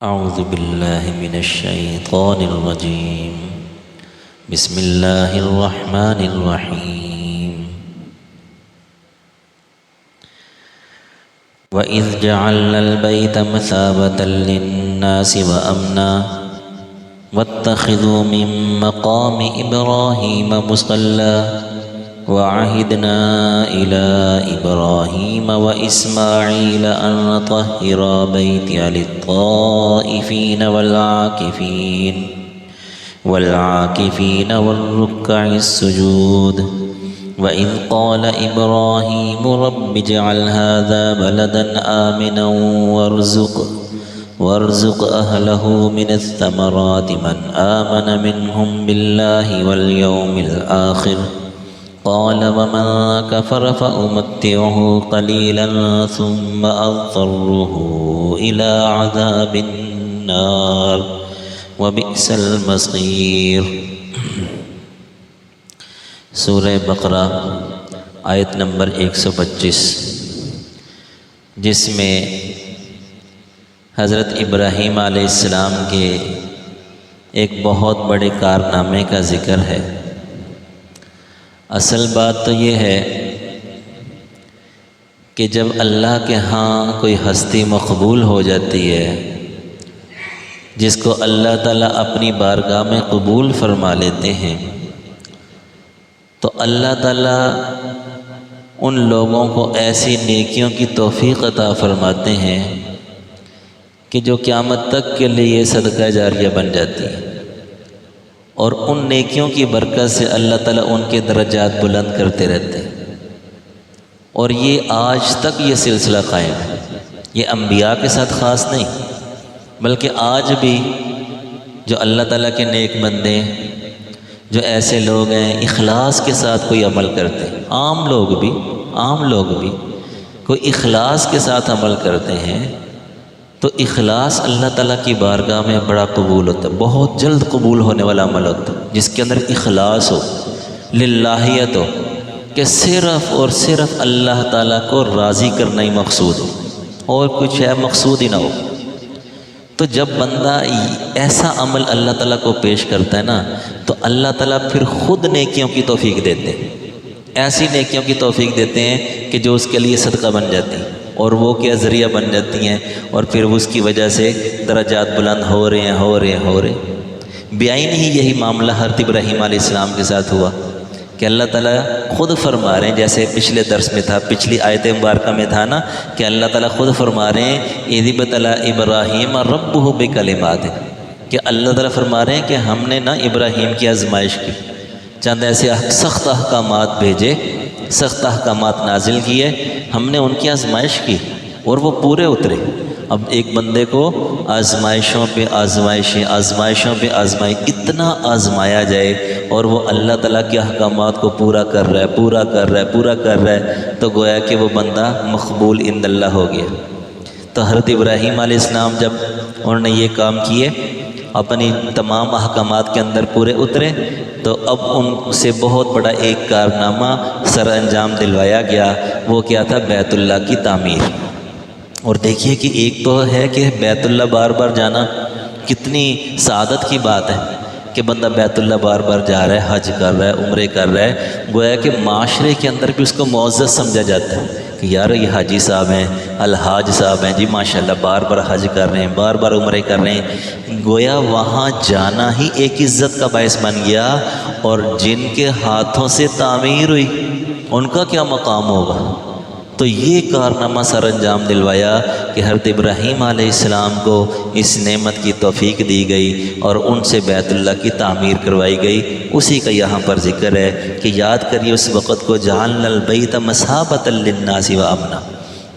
أعوذ بالله من الشيطان الرجيم. بسم الله الرحمن الرحيم. وإذ جعلنا البيت مثابة للناس وأمنا واتخذوا من مقام إبراهيم مصلى وعهدنا إلى إبراهيم وإسماعيل أن طهرا بيتي للطائفين والعاكفين والركع السجود. وإذ قال إبراهيم رب اجعل هذا بلدا آمنا وارزق أهله من الثمرات من آمن منهم بالله واليوم الآخر قال ومن كفر فأمتعه قليلا ثم أضطره إلى عذاب النار وبئس المصير. سورہ بقرہ آیت نمبر 125، جس میں حضرت ابراہیم علیہ السلام کے ایک بہت بڑے کارنامے کا ذکر ہے۔ اصل بات تو یہ ہے کہ جب اللہ کے ہاں کوئی ہستی مقبول ہو جاتی ہے، جس کو اللہ تعالیٰ اپنی بارگاہ میں قبول فرما لیتے ہیں، تو اللہ تعالیٰ ان لوگوں کو ایسی نیکیوں کی توفیق عطا فرماتے ہیں کہ جو قیامت تک کے لیے صدقہ جاریہ بن جاتی ہے، اور ان نیکیوں کی برکت سے اللہ تعالیٰ ان کے درجات بلند کرتے رہتے ہیں۔ اور یہ آج تک یہ سلسلہ قائم ہے، یہ انبیاء کے ساتھ خاص نہیں، بلکہ آج بھی جو اللہ تعالیٰ کے نیک بندے ہیں، جو ایسے لوگ ہیں اخلاص کے ساتھ کوئی عمل کرتے ہیں، عام لوگ بھی کوئی اخلاص کے ساتھ عمل کرتے ہیں، تو اخلاص اللہ تعالیٰ کی بارگاہ میں بڑا قبول ہوتا ہے، بہت جلد قبول ہونے والا عمل ہوتا ہے، جس کے اندر اخلاص ہو، للہیت ہو، کہ صرف اور صرف اللہ تعالیٰ کو راضی کرنا ہی مقصود ہو، اور کچھ ہے مقصود ہی نہ ہو۔ تو جب بندہ ایسا عمل اللہ تعالیٰ کو پیش کرتا ہے نا، تو اللہ تعالیٰ پھر خود نیکیوں کی توفیق دیتے ہیں، ایسی نیکیوں کی توفیق دیتے ہیں کہ جو اس کے لیے صدقہ بن جاتی ہیں، اور وہ کیا ذریعہ بن جاتی ہیں، اور پھر اس کی وجہ سے درجات بلند ہو رہے ہیں۔ بعین ہی یہی معاملہ حضرت ابراہیم علیہ السلام کے ساتھ ہوا کہ اللہ تعالیٰ خود فرما رہے ہیں، جیسے پچھلے درس میں تھا، پچھلی آیت مبارکہ میں تھا نا، کہ اللہ تعالیٰ خود فرما رہے ہیں اذ ابتلی ابراہیم ربہ بکلمات، کہ اللہ تعالیٰ فرما رہے ہیں کہ ہم نے نا ابراہیم کی آزمائش کی، چند ایسے سخت احکامات بھیجے، سخت احکامات نازل کیے، ہم نے ان کی آزمائش کی اور وہ پورے اترے۔ اب ایک بندے کو آزمائشوں پہ آزمائش اتنا آزمایا جائے اور وہ اللہ تعالیٰ کے احکامات کو پورا کر رہا ہے، تو گویا کہ وہ بندہ مقبول عند اللہ ہو گیا۔ تو حضرت ابراہیم علیہ السلام جب انہوں نے یہ کام کیے، اپنی تمام احکامات کے اندر پورے اترے، تو اب ان سے بہت بڑا ایک کارنامہ سر انجام دلوایا گیا، وہ کیا تھا؟ بیت اللہ کی تعمیر۔ اور دیکھیے کہ ایک تو ہے کہ بیت اللہ بار بار جانا کتنی سعادت کی بات ہے کہ بندہ بیت اللہ بار بار جا رہا ہے، حج کر رہا ہے، عمرے کر رہا ہے، گویا کہ معاشرے کے اندر بھی اس کو معزز سمجھا جاتا ہے کہ یار یہ حاجی صاحب ہیں، الحاج صاحب ہیں جی، ماشاءاللہ بار بار حج کر رہے ہیں، بار بار عمرے کر رہے ہیں۔ گویا وہاں جانا ہی ایک عزت کا باعث بن گیا، اور جن کے ہاتھوں سے تعمیر ہوئی ان کا کیا مقام ہوگا؟ تو یہ کارنامہ سر انجام دلوایا کہ حضرت ابراہیم علیہ السلام کو اس نعمت کی توفیق دی گئی اور ان سے بیت اللہ کی تعمیر کروائی گئی۔ اسی کا یہاں پر ذکر ہے کہ یاد کریے اس وقت کو، جعلنا البیت مثابۃ للناس وامنا،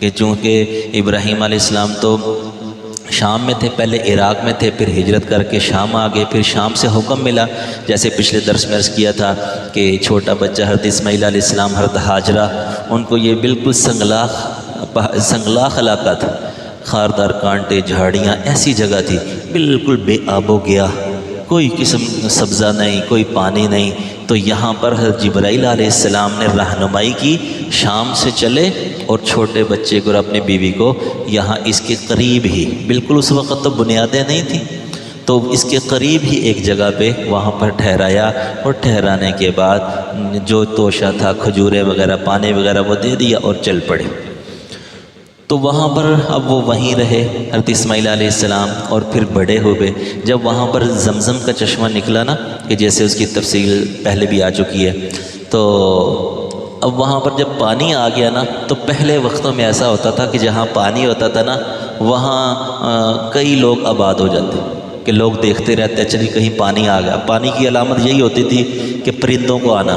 کہ چونکہ ابراہیم علیہ السلام تو شام میں تھے، پہلے عراق میں تھے، پھر ہجرت کر کے شام آ گئے، پھر شام سے حکم ملا، جیسے پچھلے درس میں عرض کیا تھا کہ چھوٹا بچہ حضرت اسماعیل علیہ السلام، حضرت ہاجرہ، ان کو یہ بالکل سنگلاخ علاقہ تھا، خاردار کانٹے، جھاڑیاں، ایسی جگہ تھی بالکل بے آب و گیا، کوئی قسم سبزہ نہیں، کوئی پانی نہیں، تو یہاں پر حضرت جبرائیل علیہ السلام نے رہنمائی کی، شام سے چلے اور چھوٹے بچے کو اور اپنی بیوی کو یہاں اس کے قریب ہی، بالکل اس وقت تو بنیادیں نہیں تھیں، تو اس کے قریب ہی ایک جگہ پہ وہاں پر ٹھہرایا، اور ٹھہرانے کے بعد جو توشہ تھا، کھجوریں وغیرہ، پانی وغیرہ وہ دے دیا اور چل پڑے۔ تو وہاں پر اب وہ وہیں رہے حضرت اسماعیل علیہ السلام، اور پھر بڑے ہو گئے۔ جب وہاں پر زمزم کا چشمہ نکلا نا، کہ جیسے اس کی تفصیل پہلے بھی آ چکی ہے، تو اب وہاں پر جب پانی آ گیا نا، تو پہلے وقتوں میں ایسا ہوتا تھا کہ جہاں پانی ہوتا تھا نا، وہاں کئی لوگ آباد ہو جاتے کہ لوگ دیکھتے رہتے، چلیے کہیں پانی آ گیا۔ پانی کی علامت یہی ہوتی تھی کہ پرندوں کو آنا،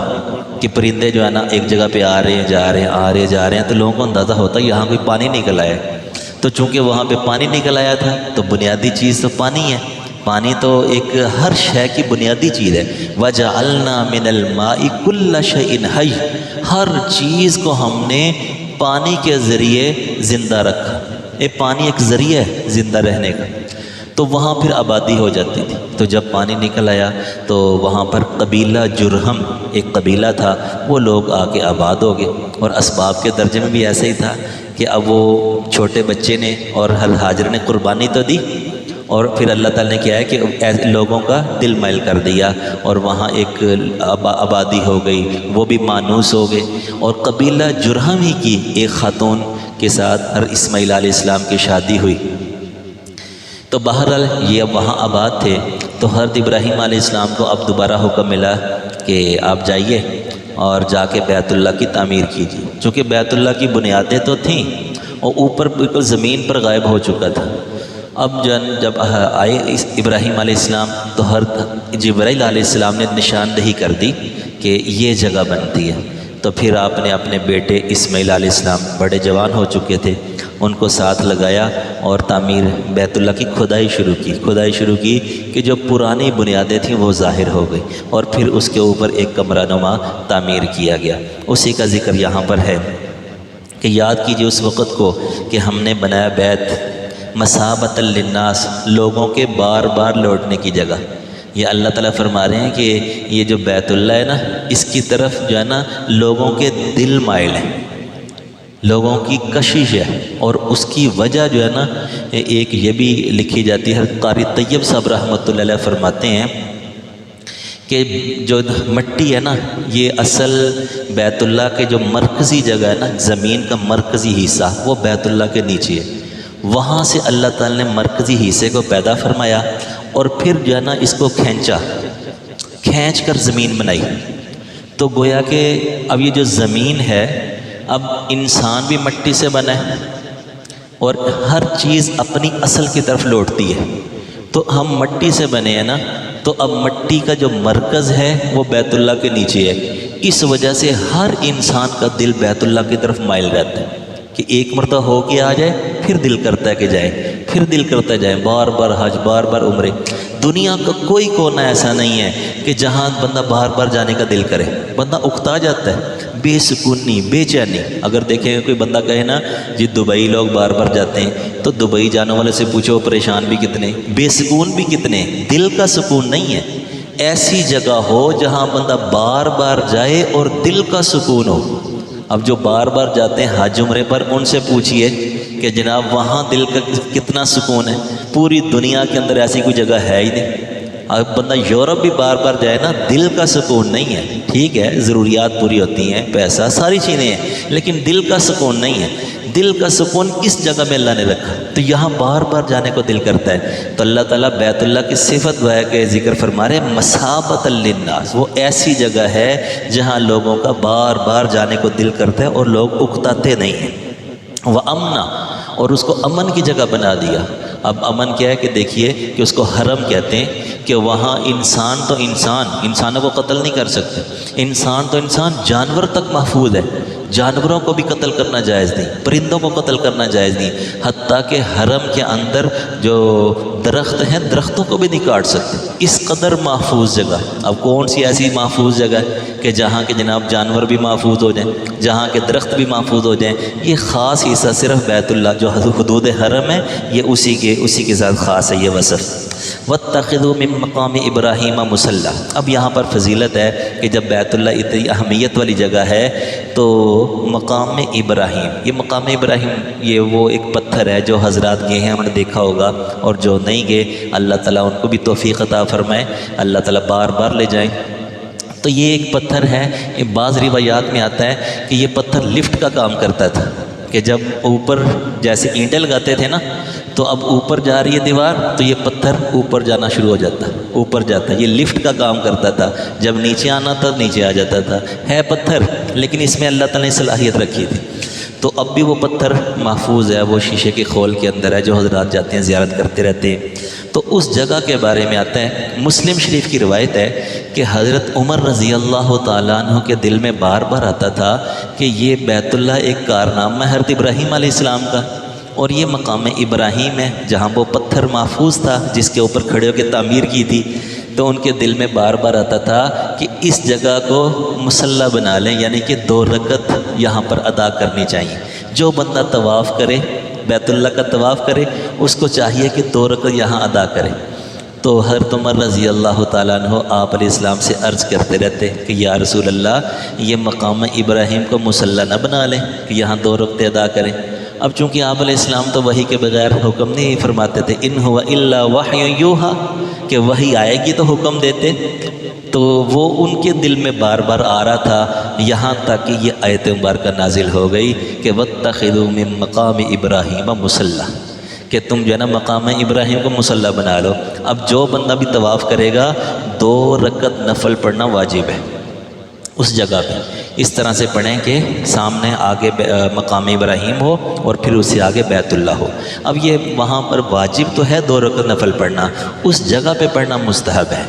کہ پرندے جو ہے نا ایک جگہ پہ آ رہے ہیں، جا رہے ہیں، آ رہے جا رہے ہیں، تو لوگوں کو اندازہ ہوتا ہے یہاں کوئی پانی نکل آیا ہے۔ تو چونکہ وہاں پہ پانی نکل آیا تھا، تو بنیادی چیز تو پانی ہے، پانی تو ایک ہر شے کی بنیادی چیز ہے۔ وَجَعَلْنَا مِنَ الْمَاءِ كُلَّ شَيْءٍ حَيٍّ، ہر چیز کو ہم نے پانی کے ذریعے زندہ رکھا۔ پانی ایک ذریعہ ہے زندہ رہنے کا۔ تو وہاں پھر آبادی ہو جاتی تھی۔ تو جب پانی نکل آیا تو وہاں پر قبیلہ جرہم ایک قبیلہ تھا، وہ لوگ آ کے آباد ہو گئے، اور اسباب کے درجے میں بھی ایسے ہی تھا کہ اب وہ چھوٹے بچے نے اور ہاجر نے قربانی تو دی، اور پھر اللہ تعالیٰ نے کیا ہے کہ ایسے لوگوں کا دل مائل کر دیا، اور وہاں ایک آبادی ہو گئی، وہ بھی مانوس ہو گئے۔ اور قبیلہ جرہم ہی کی ایک خاتون کے ساتھ حضرت اسماعیل علیہ السلام کی شادی ہوئی۔ تو بہرحال یہ اب وہاں آباد تھے، تو حضرت ابراہیم علیہ السلام کو اب دوبارہ حکم ملا کہ آپ جائیے اور جا کے بیت اللہ کی تعمیر کیجیے، چونکہ بیت اللہ کی بنیادیں تو تھیں اور اوپر بالکل زمین پر غائب ہو چکا تھا۔ اب جب آئے ابراہیم علیہ السلام، تو حضرت جبرائیل علیہ السلام نے نشاندہی کر دی کہ یہ جگہ بنتی ہے۔ تو پھر آپ نے اپنے بیٹے اسماعیل علیہ السلام، بڑے جوان ہو چکے تھے، ان کو ساتھ لگایا اور تعمیر بیت اللہ کی کھدائی شروع کی کہ جو پرانی بنیادیں تھیں وہ ظاہر ہو گئی، اور پھر اس کے اوپر ایک کمرہ نما تعمیر کیا گیا۔ اسی کا ذکر یہاں پر ہے کہ یاد کیجیے اس وقت کو کہ ہم نے بنایا بیت مثابۃ للناس، لوگوں کے بار بار لوٹنے کی جگہ۔ یہ اللہ تعالیٰ فرما رہے ہیں کہ یہ جو بیت اللہ ہے نا، اس کی طرف جو ہے نا لوگوں کے دل مائل ہیں، لوگوں کی کشش ہے، اور اس کی وجہ جو ہے نا ایک یہ بھی لکھی جاتی ہے۔ قاری طیب صاحب رحمۃ اللہ علیہ فرماتے ہیں کہ جو مٹی ہے نا، یہ اصل بیت اللہ کے جو مرکزی جگہ ہے نا، زمین کا مرکزی حصہ وہ بیت اللہ کے نیچے ہے، وہاں سے اللہ تعالیٰ نے مرکزی حصے کو پیدا فرمایا، اور پھر جو ہے نا اس کو کھینچ کر زمین بنائی۔ تو گویا کہ اب یہ جو زمین ہے، اب انسان بھی مٹی سے بنا ہے، اور ہر چیز اپنی اصل کی طرف لوٹتی ہے۔ تو ہم مٹی سے بنے ہیں نا، تو اب مٹی کا جو مرکز ہے وہ بیت اللہ کے نیچے ہے، اس وجہ سے ہر انسان کا دل بیت اللہ کی طرف مائل رہتا ہے کہ ایک مرتبہ ہو کے آ جائے، پھر دل کرتا ہے کہ جائیں، پھر دل کرتا ہے جائیں، بار بار حج، بار بار عمرے۔ دنیا کا کوئی کونا ایسا نہیں ہے کہ جہاں بندہ بار بار جانے کا دل کرے، بندہ اکتا جاتا ہے، بے سکونی، بے چینی۔ اگر دیکھیں کوئی بندہ کہے نا جی دبئی لوگ بار بار جاتے ہیں، تو دبئی جانے والے سے پوچھو پریشان بھی کتنے، بے سکون بھی کتنے، دل کا سکون نہیں ہے۔ ایسی جگہ ہو جہاں بندہ بار بار جائے اور دل کا سکون ہو۔ اب جو بار بار جاتے ہیں حج عمرے پر، ان سے پوچھئے کہ جناب وہاں دل کا کتنا سکون ہے۔ پوری دنیا کے اندر ایسی کوئی جگہ ہے ہی نہیں۔ اب بندہ یورپ بھی بار بار جائے نا، دل کا سکون نہیں ہے۔ ٹھیک ہے ضروریات پوری ہوتی ہیں، پیسہ، ساری چیزیں ہیں، لیکن دل کا سکون نہیں ہے۔ دل کا سکون کس جگہ میں اللہ نے رکھا، تو یہاں بار بار جانے کو دل کرتا ہے۔ تو اللہ تعالیٰ بیت اللہ کی صفت وہ ہے کہ ذکر فرما رہے مثابۃ للناس، وہ ایسی جگہ ہے جہاں لوگوں کا بار بار جانے کو دل کرتا ہے اور لوگ اکتاتے نہیں ہیں۔ وَأَمْنًا، اور اس کو امن کی جگہ بنا دیا۔ اب امن کیا ہے کہ دیکھیے کہ اس کو حرم کہتے ہیں کہ وہاں انسان تو انسانوں کو قتل نہیں کر سکتے، انسان تو انسان، جانور تک محفوظ ہے۔ جانوروں کو بھی قتل کرنا جائز نہیں، پرندوں کو قتل کرنا جائز نہیں، حتیٰ کہ حرم کے اندر جو درخت ہیں درختوں کو بھی نہیں کاٹ سکتے، اس قدر محفوظ جگہ۔ اب کون سی ایسی محفوظ جگہ ہے کہ جہاں کے جناب جانور بھی محفوظ ہو جائیں، جہاں کے درخت بھی محفوظ ہو جائیں؟ یہ خاص حصہ صرف بیت اللہ جو حدود حرم ہے، یہ اسی کے ساتھ خاص ہے یہ وصف۔ وَاتَّخِذُوا مِن مَقَامِ إِبْرَاهِيمَ مُصَلًّى۔ اب یہاں پر فضیلت ہے کہ جب بیت اللہ اتنی اہمیت والی جگہ ہے تو مقام ابراہیم، یہ مقام ابراہیم یہ وہ ایک پتھر ہے جو حضرات گئے ہیں انہوں نے دیکھا ہوگا، اور جو نہیں گئے اللہ تعالیٰ ان کو بھی توفیق عطا فرمائے، اللہ تعالیٰ بار بار لے جائیں۔ تو یہ ایک پتھر ہے، بعض روایات میں آتا ہے کہ یہ پتھر لفٹ کا کام کرتا تھا، کہ جب اوپر جیسے اینٹیں لگاتے تھے نا تو اب اوپر جا رہی ہے دیوار تو یہ پتھر اوپر جانا شروع ہو جاتا، اوپر جاتا، یہ لفٹ کا کام کرتا تھا، جب نیچے آنا تھا نیچے آ جاتا تھا۔ ہے پتھر لیکن اس میں اللہ تعالیٰ نے صلاحیت رکھی تھی، تو اب بھی وہ پتھر محفوظ ہے، وہ شیشے کے خول کے اندر ہے جو حضرات جاتے ہیں زیارت کرتے رہتے ہیں۔ تو اس جگہ کے بارے میں آتا ہے، مسلم شریف کی روایت ہے کہ حضرت عمر رضی اللہ تعالیٰ عنہ کے دل میں بار بار آتا تھا کہ یہ بیت اللہ ایک کارنامہ ہے حضرت ابراہیم علیہ السلام کا، اور یہ مقام ابراہیم ہے جہاں وہ پتھر محفوظ تھا جس کے اوپر کھڑے ہو کے تعمیر کی تھی۔ تو ان کے دل میں بار بار آتا تھا کہ اس جگہ کو مصلی بنا لیں، یعنی کہ 2 رکعت یہاں پر ادا کرنی چاہیے۔ جو بندہ طواف کرے، بیت اللہ کا طواف کرے، اس کو چاہیے کہ 2 رکعت یہاں ادا کرے۔ تو حضرت عمر رضی اللہ تعالیٰ عنہ آپ علیہ السلام سے عرض کرتے رہتے کہ یا رسول اللہ یہ مقام ابراہیم کو مصلی نہ بنا لیں کہ یہاں 2 رکعتیں ادا کریں۔ اب چونکہ آپ علیہ السلام تو وحی کے بغیر حکم نہیں فرماتے تھے، ان هو الا وحی یوحی، کہ وحی آئے گی تو حکم دیتے، تو وہ ان کے دل میں بار بار آ رہا تھا، یہاں تک کہ یہ آیت مبارکہ نازل ہو گئی کہ وَاتَّخِذُوا مِن مَقَامِ إِبْرَاهِيمَ مُصَلًّى، کہ تم جو ہے نا مقام ابراہیم کو مصلی بنا لو۔ اب جو بندہ بھی طواف کرے گا 2 رکعت نفل پڑھنا واجب ہے اس جگہ پہ، اس طرح سے پڑھیں کہ سامنے آگے مقام ابراہیم ہو اور پھر اس سے آگے بیت اللہ ہو۔ اب یہ وہاں پر واجب تو ہے 2 رکعت نفل پڑھنا، اس جگہ پہ پڑھنا مستحب ہے۔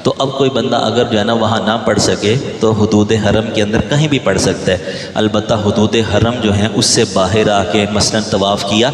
تو اب کوئی بندہ اگر جو ہے نا وہاں نہ پڑھ سکے تو حدود حرم کے اندر کہیں بھی پڑھ سکتا ہے، البتہ حدود حرم جو ہیں اس سے باہر آ کے مثلاً طواف کیا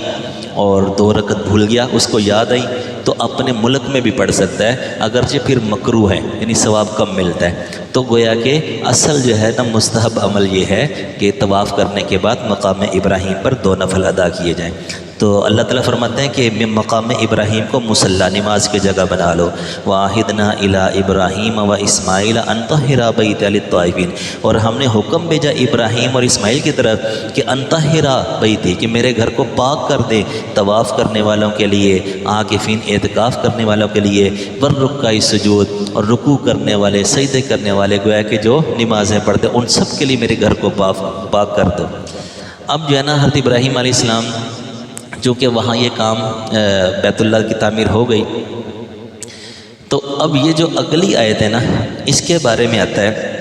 اور 2 رکعت بھول گیا، اس کو یاد آئی تو اپنے ملک میں بھی پڑھ سکتا ہے، اگرچہ پھر مکروہ ہے یعنی ثواب کم ملتا ہے۔ تو گویا کہ اصل جو ہے نا مستحب عمل یہ ہے کہ طواف کرنے کے بعد مقام ابراہیم پر 2 نفل ادا کیے جائیں۔ تو اللہ تعالیٰ فرماتے ہیں کہ مقام ابراہیم کو مصلی نماز کی جگہ بنا لو۔ وَعَهِدْنَا إِلَىٰ إِبْرَاهِيمَ وَإِسْمَاعِيلَ أَن طَهِّرَا بَيْتِيَ لِلطَّائِفِينَ، اور ہم نے حکم بھیجا ابراہیم اور اسماعیل کی طرف کہ ان طَهِّرَا بَيْتِي، کہ میرے گھر کو پاک کر دے طواف کرنے والوں کے لیے، عاکفین اعتکاف کرنے والوں کے لیے، وَالرُّكَّعِ السُّجُودِ، اور رکوع کرنے والے، سجدے کرنے والے، گویا کہ جو نمازیں پڑھتے ان سب کے لیے میرے گھر کو پاک کر دو۔ اب جو ہے نا حضرت ابراہیم علیہ السلام چونکہ وہاں یہ کام بیت اللہ کی تعمیر ہو گئی، تو اب یہ جو اگلی آیت ہے نا اس کے بارے میں آتا ہے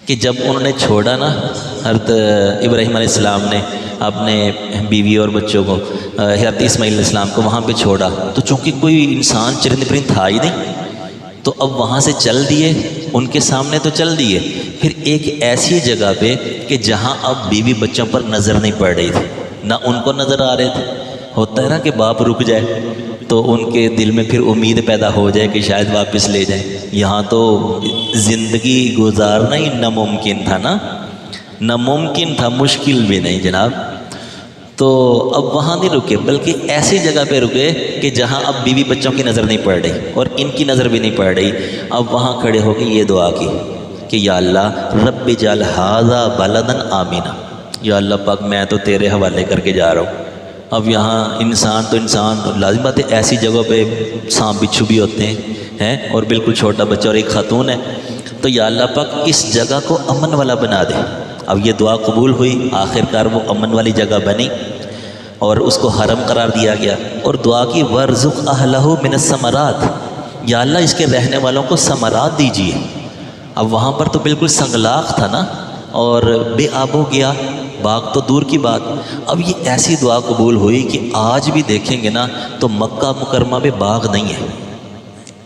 کہ جب انہوں نے چھوڑا نا حضرت ابراہیم علیہ السلام نے اپنے بیوی اور بچوں کو، حضرت اسماعیل علیہ السلام کو وہاں پہ چھوڑا، تو چونکہ کوئی انسان چرند پرند تھا ہی نہیں، تو اب وہاں سے چل دیے، ان کے سامنے تو چل دیے، پھر ایک ایسی جگہ پہ کہ جہاں اب بیوی بچوں پر نظر نہیں پڑ رہی تھی، نہ ان کو نظر آ رہے تھے۔ ہوتا ہے نا کہ باپ رک جائے تو ان کے دل میں پھر امید پیدا ہو جائے کہ شاید واپس لے جائیں، یہاں تو زندگی گزارنا ہی ناممکن تھا نا، ناممکن تھا، مشکل بھی نہیں جناب۔ تو اب وہاں نہیں رکے بلکہ ایسی جگہ پہ رکے کہ جہاں اب بیوی بچوں کی نظر نہیں پڑ رہی اور ان کی نظر بھی نہیں پڑ رہی۔ اب وہاں کھڑے ہو کے یہ دعا کی کہ یا اللہ رب اجعل ھذا بلدا آمنا، یا اللہ پاک میں تو تیرے حوالے کر کے جا رہا ہوں۔ اب یہاں انسان تو انسان، لازم بات ہے ایسی جگہوں پہ سانپ بچھو بھی ہوتے ہیں اور بالکل چھوٹا بچہ اور ایک خاتون ہے، تو یا اللہ پاک اس جگہ کو امن والا بنا دے۔ اب یہ دعا قبول ہوئی، آخر کار وہ امن والی جگہ بنی اور اس کو حرم قرار دیا گیا، اور دعا کی وَارْزُقْ أَهْلَهُ مِنَ الثَّمَرَاتِ، یا اللہ اس کے رہنے والوں کو ثمرات دیجیے۔ اب وہاں پر تو بالکل سنگلاخ تھا نا اور بے آب ہو گیا، باغ تو دور کی بات۔ اب یہ ایسی دعا قبول ہوئی کہ آج بھی دیکھیں گے نا تو مکہ مکرمہ میں باغ نہیں ہے،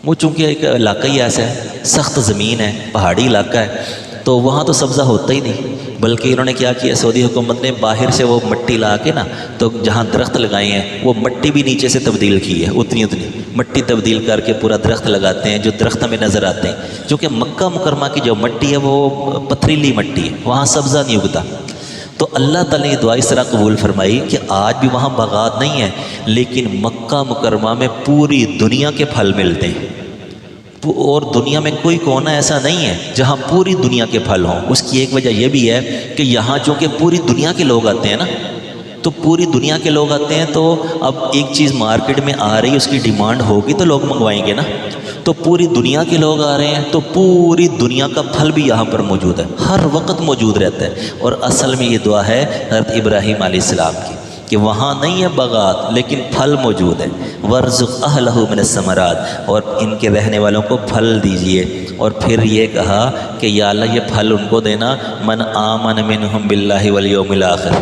وہ چونکہ ایک علاقہ ہی ایسا ہے، سخت زمین ہے، پہاڑی علاقہ ہے، تو وہاں تو سبزہ ہوتا ہی نہیں، بلکہ انہوں نے کیا کیا، سعودی حکومت نے باہر سے وہ مٹی لا کے نا، تو جہاں درخت لگائے ہیں وہ مٹی بھی نیچے سے تبدیل کی ہے، اتنی مٹی تبدیل کر کے پورا درخت لگاتے ہیں جو درخت ہمیں نظر آتے ہیں، کیونکہ مکہ مکرمہ کی جو مٹی ہے وہ پتھریلی مٹی ہے، وہاں سبزہ نہیں اگتا۔ تو اللہ تعالیٰ نے دعا اس طرح قبول فرمائی کہ آج بھی وہاں باغات نہیں ہیں، لیکن مکہ مکرمہ میں پوری دنیا کے پھل ملتے ہیں، اور دنیا میں کوئی کونا ایسا نہیں ہے جہاں پوری دنیا کے پھل ہوں۔ اس کی ایک وجہ یہ بھی ہے کہ یہاں چونکہ پوری دنیا کے لوگ آتے ہیں نا، تو پوری دنیا کے لوگ آتے ہیں، تو اب ایک چیز مارکیٹ میں آ رہی ہے، اس کی ڈیمانڈ ہوگی تو لوگ منگوائیں گے نا، تو پوری دنیا کے لوگ آ رہے ہیں، تو پوری دنیا کا پھل بھی یہاں پر موجود ہے، ہر وقت موجود رہتا ہے۔ اور اصل میں یہ دعا ہے حضرت ابراہیم علیہ السلام کی کہ وہاں نہیں ہے باغات لیکن پھل موجود ہے، وَارْزُقْ أَهْلَهُ مِنَ الثَّمَرَاتِ، اور ان کے رہنے والوں کو پھل دیجئے۔ اور پھر یہ کہا کہ یا اللہ یہ پھل ان کو دینا، من آمن منہم باللہ والیوم الآخر،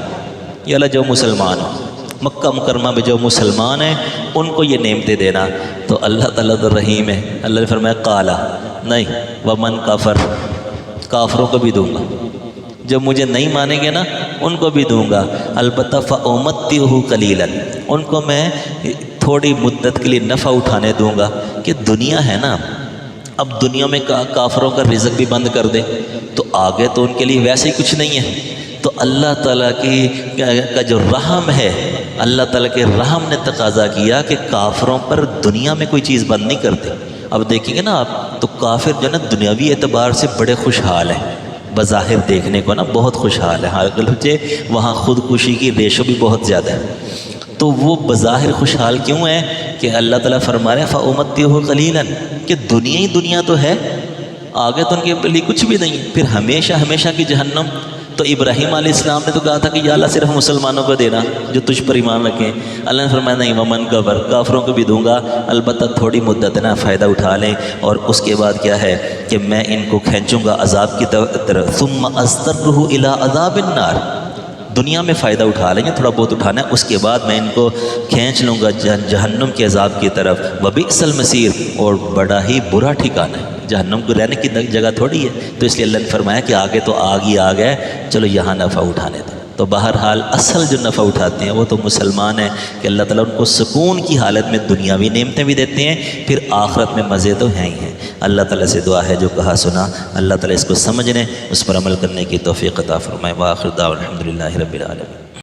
یا اللہ جو مسلمان ہوں، مکہ مکرمہ میں جو مسلمان ہیں ان کو یہ نعمتیں دینا۔ تو اللہ تعالیٰ تو رحیم ہے، اللہ نے فرمایا قالا نہیں، ومن کفر، کافروں کو بھی دوں گا، جو مجھے نہیں مانیں گے نا ان کو بھی دوں گا، البتہ فَأُمَتِّعُهُ قَلِيلًا، ان کو میں تھوڑی مدت کے لیے نفع اٹھانے دوں گا۔ کہ دنیا ہے نا، اب دنیا میں کافروں کا رزق بھی بند کر دے تو آگے تو ان کے لیے ویسے ہی کچھ نہیں ہے، تو اللہ تعالیٰ کا جو رحم ہے، اللہ تعالیٰ کے رحم نے تقاضا کیا کہ کافروں پر دنیا میں کوئی چیز بند نہیں کرتے۔ اب دیکھیں گے نا آپ، تو کافر جو نا دنیاوی اعتبار سے بڑے خوشحال ہیں، بظاہر دیکھنے کو نا بہت خوشحال ہے، حالانکہ وہاں خودکشی کی ریشو بھی بہت زیادہ ہے، تو وہ بظاہر خوشحال کیوں ہے کہ اللہ تعالیٰ فرما رہے ہیں فَأُمَتِّعُهُ قَلِيلًا، کہ دنیا ہی دنیا تو ہے، آگے تو ان کے لیے کچھ بھی نہیں، پھر ہمیشہ ہمیشہ کی جہنم۔ تو ابراہیم علیہ السلام نے تو کہا تھا کہ یا اللہ صرف مسلمانوں کو دینا جو تجھ پر ایمان رکھیں، اللہ نے فرمایا نہیں، ومن کفر، کافروں کو بھی دوں گا، البتہ تھوڑی مدت نا فائدہ اٹھا لیں، اور اس کے بعد کیا ہے کہ میں ان کو کھینچوں گا عذاب کی طرف، ثم اضطرہ الی عذاب النار، دنیا میں فائدہ اٹھا لیں گے، تھوڑا بہت اٹھانا ہے، اس کے بعد میں ان کو کھینچ لوں گا جہنم کے عذاب کی طرف، وبئس المصیر، اور بڑا ہی برا ٹھکانہ ہے، جہنم کو رہنے کی جگہ تھوڑی ہے۔ تو اس لیے اللہ نے فرمایا کہ آگے تو آگ ہی آگ ہے، چلو یہاں نفع اٹھانے دیں۔ تو بہرحال اصل جو نفع اٹھاتے ہیں وہ تو مسلمان ہیں کہ اللہ تعالیٰ ان کو سکون کی حالت میں دنیاوی نعمتیں بھی دیتے ہیں، پھر آخرت میں مزے تو ہیں ہی ہیں۔ اللہ تعالیٰ سے دعا ہے جو کہا سنا، اللہ تعالیٰ اس کو سمجھنے، اس پر عمل کرنے کی توفیق عطا فرمائے۔ وآخر دعوانا الحمدللہ رب العالمین۔